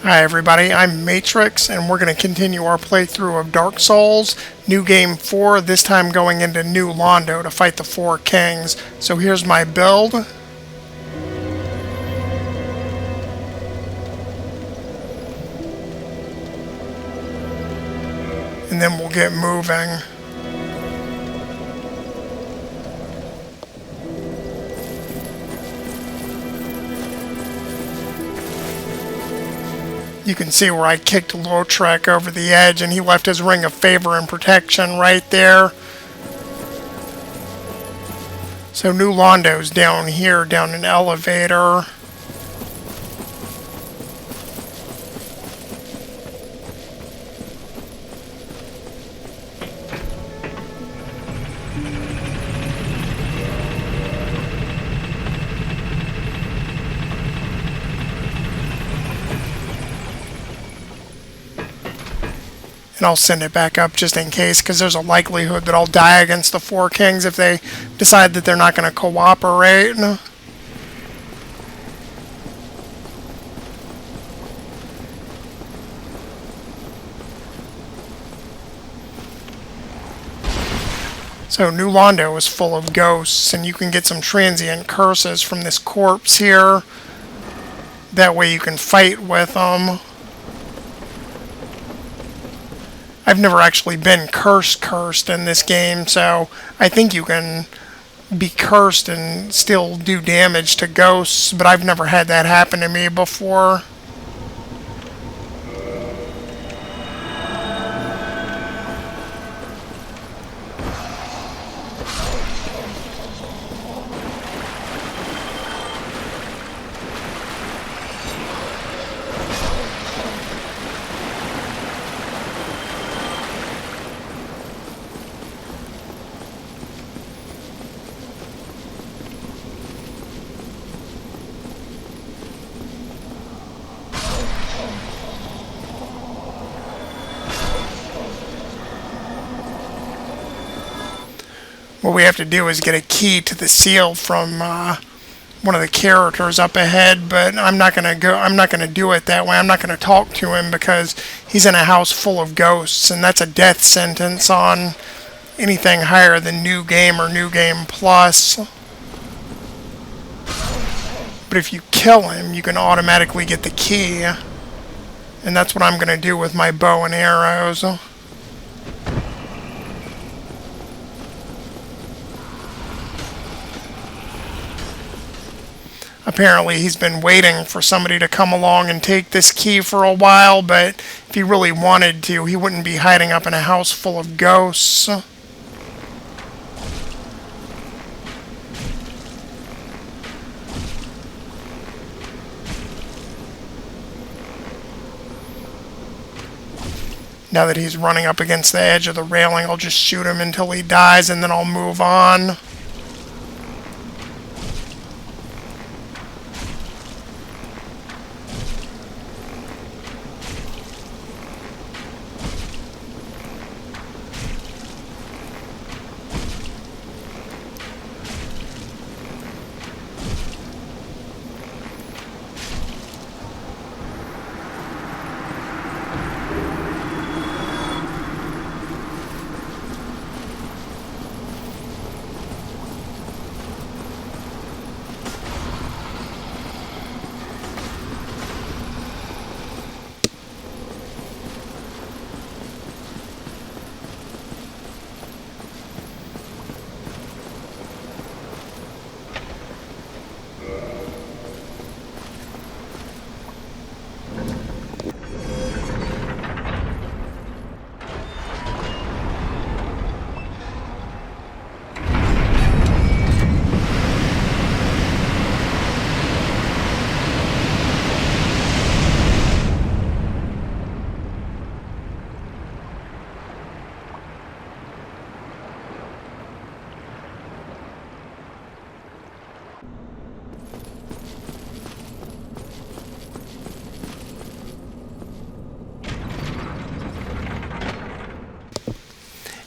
Hi everybody, I'm Matrix, and we're going to continue our playthrough of Dark Souls. New game 4, this time going into New Londo to fight the 4 kings. So here's my build. And then we'll get moving. You can see where I kicked Lotrek over the edge and he left his ring of favor and protection right there. So New Londo's down here, down an elevator. And I'll send it back up just in case, because there's a likelihood that I'll die against the 4 kings if they decide that they're not going to cooperate. So New Londo is full of ghosts, and you can get some transient curses from this corpse here. That way you can fight with them. I've never actually been cursed in this game, so I think you can be cursed and still do damage to ghosts, but I've never had that happen to me before. What we have to do is get a key to the seal from one of the characters up ahead, but I'm not going to do it that way. I'm not going to talk to him because he's in a house full of ghosts, and that's a death sentence on anything higher than New Game or New Game Plus. But if you kill him, you can automatically get the key, and that's what I'm going to do with my bow and arrows. Apparently he's been waiting for somebody to come along and take this key for a while, but if he really wanted to, he wouldn't be hiding up in a house full of ghosts. Now that he's running up against the edge of the railing, I'll just shoot him until he dies, and then I'll move on.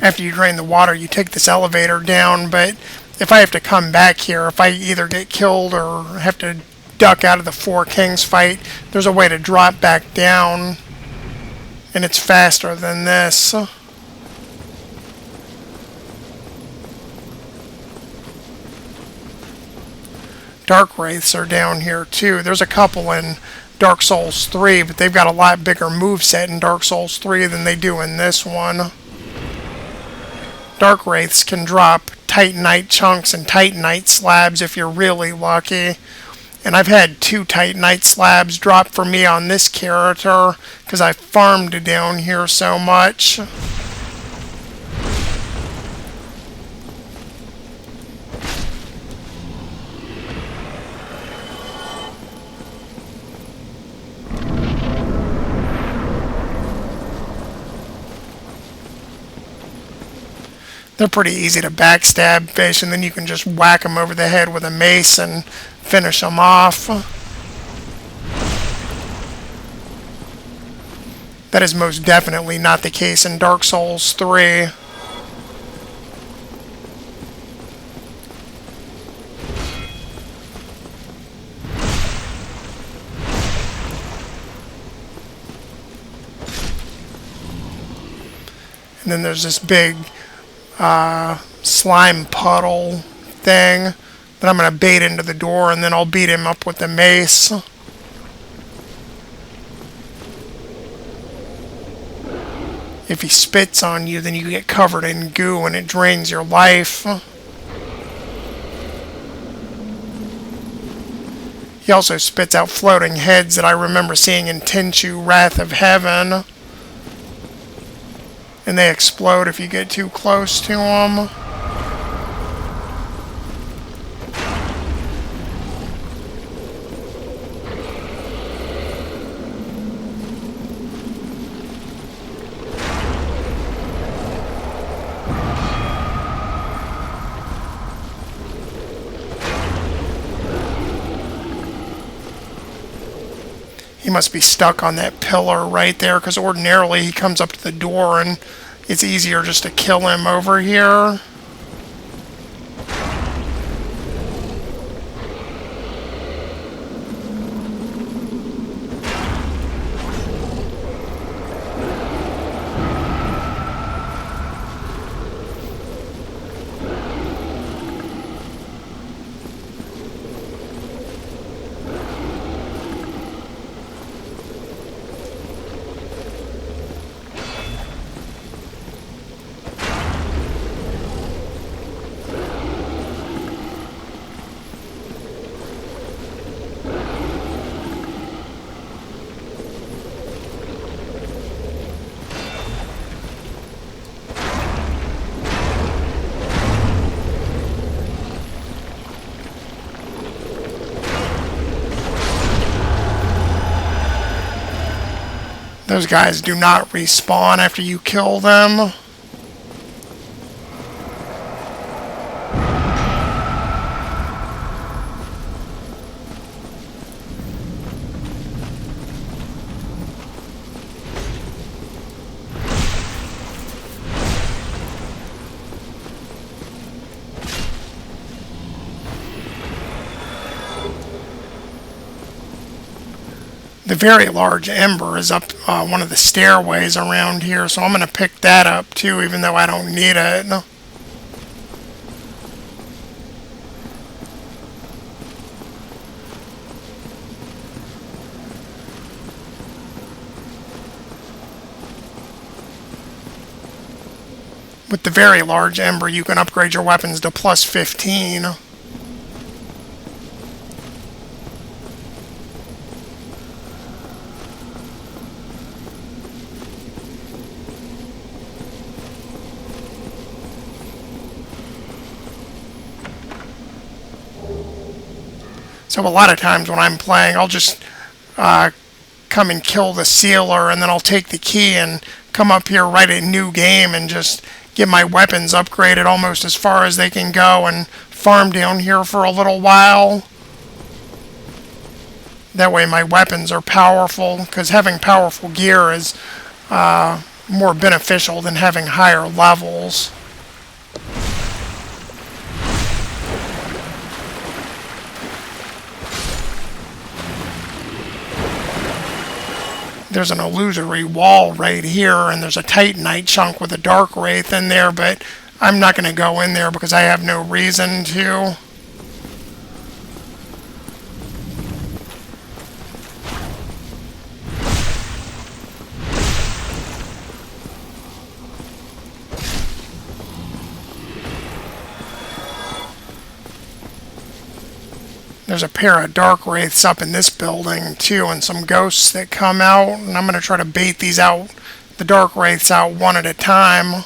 After you drain the water, you take this elevator down, but if I have to come back here, if I either get killed or have to duck out of the Four Kings fight, there's a way to drop back down, and it's faster than this. Darkwraiths are down here too. There's a couple in Dark Souls 3, but they've got a lot bigger moveset in Dark Souls 3 than they do in this one. Darkwraiths can drop Titanite Chunks and Titanite Slabs if you're really lucky. And I've had 2 Titanite Slabs drop for me on this character because I farmed down here so much. They're pretty easy to backstab fish, and then you can just whack them over the head with a mace and finish them off. That is most definitely not the case in Dark Souls 3. And then there's this big slime puddle thing that I'm going to bait into the door, and then I'll beat him up with the mace. If he spits on you, then you get covered in goo and it drains your life. He also spits out floating heads that I remember seeing in Tenchu Wrath of Heaven. And they explode if you get too close to them. He must be stuck on that pillar right there, because ordinarily he comes up to the door and it's easier just to kill him over here. Those guys do not respawn after you kill them. The very large Ember is up one of the stairways around here, so I'm going to pick that up too, even though I don't need it. With the very large Ember, you can upgrade your weapons to plus 15. So a lot of times when I'm playing, I'll just come and kill the sealer, and then I'll take the key and come up here right at new game and just get my weapons upgraded almost as far as they can go and farm down here for a little while. That way my weapons are powerful, because having powerful gear is more beneficial than having higher levels. there's an illusory wall right here, and there's a Titanite chunk with a Darkwraith in there, but I'm not going to go in there because I have no reason to. There's a pair of Darkwraiths up in this building too, and some ghosts that come out, and I'm going to try to bait these out, the Darkwraiths out one at a time.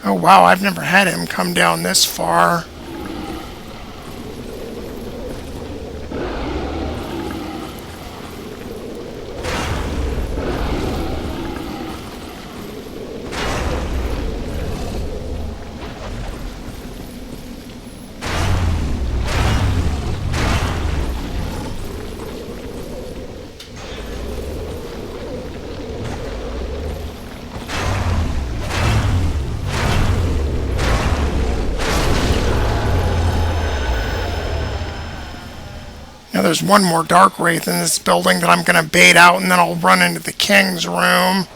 Oh wow, I've never had him come down this far. Now there's one more Darkwraith in this building that I'm going to bait out, and then I'll run into the King's room.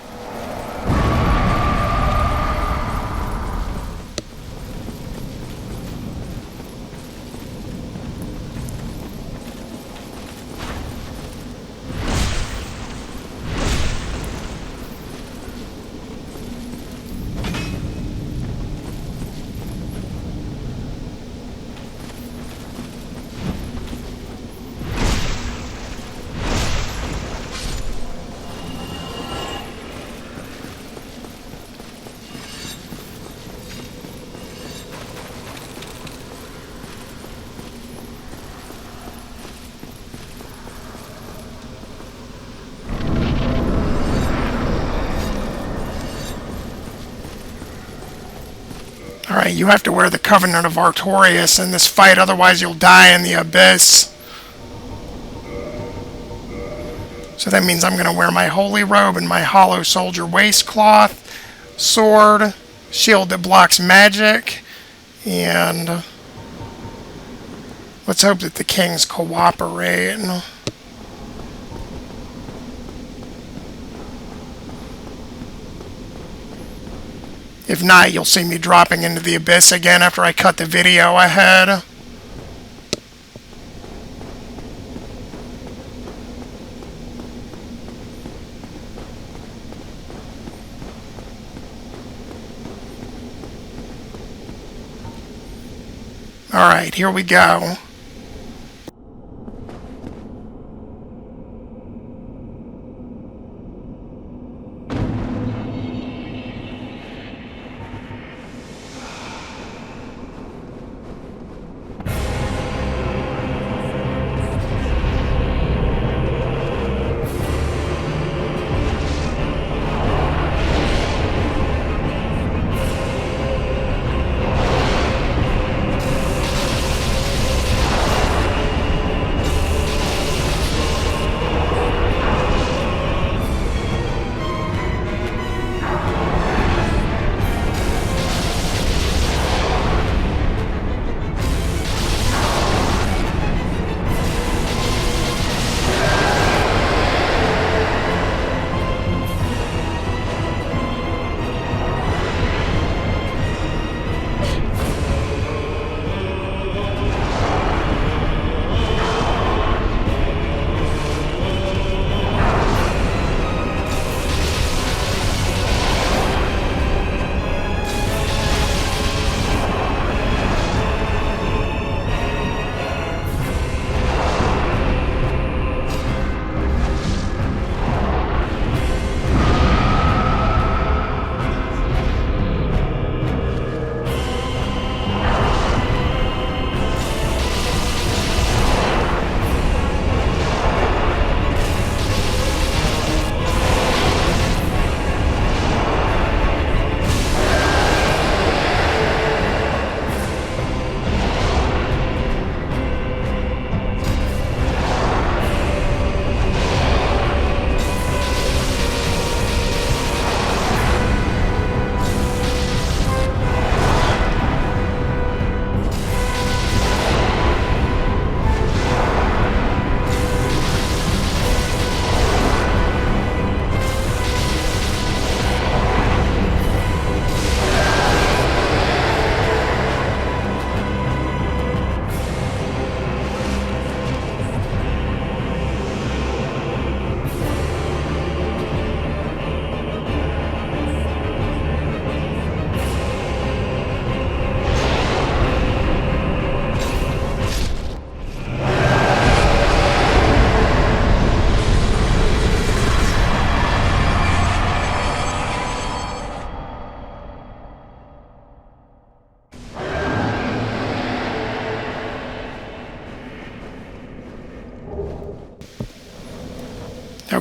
Alright, you have to wear the Covenant of Artorias in this fight, otherwise you'll die in the Abyss. So that means I'm going to wear my Holy Robe and my Hollow Soldier Waistcloth, Sword, Shield that blocks magic, and let's hope that the Kings cooperate. If not, you'll see me dropping into the Abyss again after I cut the video ahead. Alright, here we go.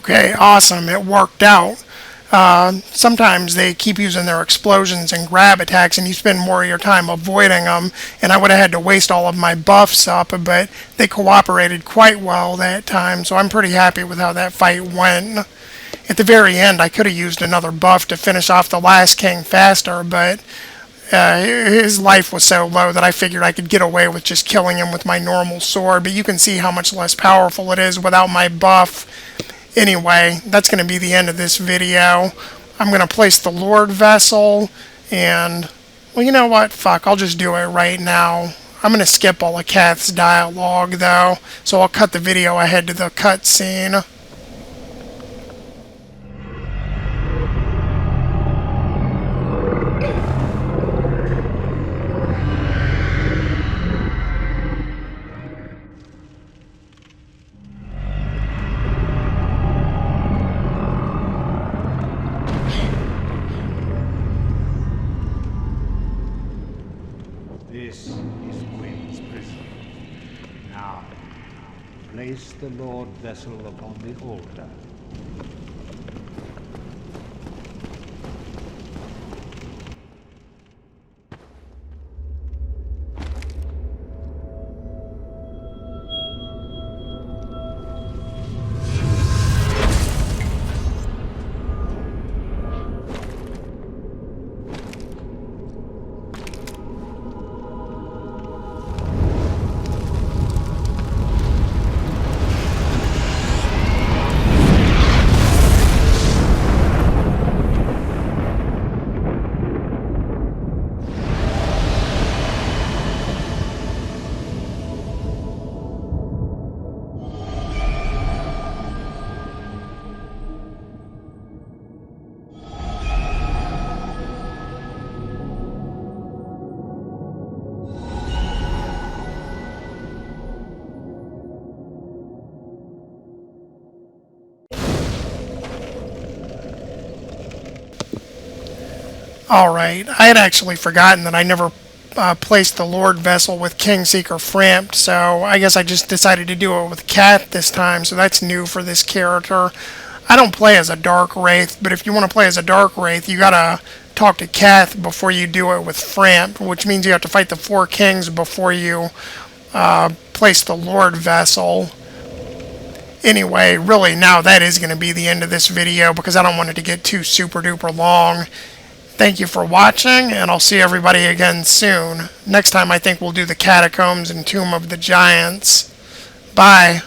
Okay, awesome. It worked out. Sometimes they keep using their explosions and grab attacks, and you spend more of your time avoiding them, and I would have had to waste all of my buffs up, but they cooperated quite well that time, so I'm pretty happy with how that fight went. At the very end, I could have used another buff to finish off the last king faster, but his life was so low that I figured I could get away with just killing him with my normal sword, but you can see how much less powerful it is without my buff. Anyway, that's going to be the end of this video. I'm going to place the Lord Vessel, and, well, you know what? Fuck, I'll just do it right now. I'm going to skip all of Kath's dialogue, though, so I'll cut the video ahead to the cutscene. This is Queen's prison. Now, place the Lord Vessel upon the altar. Alright, I had actually forgotten that I never placed the Lord Vessel with Kingseeker Frampt, so I guess I just decided to do it with Kath this time, so that's new for this character. I don't play as a Darkwraith, but if you want to play as a Darkwraith, you gotta talk to Kath before you do it with Frampt, which means you have to fight the 4 kings before you place the Lord Vessel. Anyway, really now that is going to be the end of this video because I don't want it to get too super duper long. Thank you for watching, and I'll see everybody again soon. Next time I think we'll do the Catacombs and Tomb of the Giants. Bye.